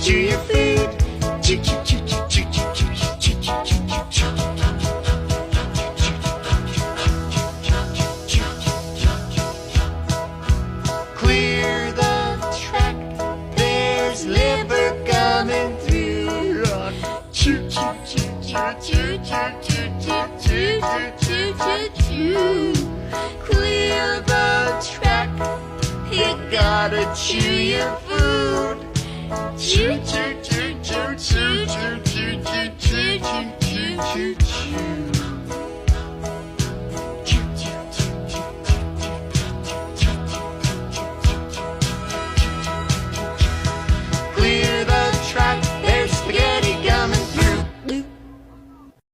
chew your food. Chew, chew, chew, chew, chew, chew, chew, chew, chew, chew, chew, chew. Clear the track, there's liver coming through. Chew, chew, chew, chew, chew, chew, chew, chew, chew, chew, chew, chew. Clear the track, you gotta chew your food. Chew, chew, chew, chew, chew, chew, chew, chew, chew, chew, chew, chew.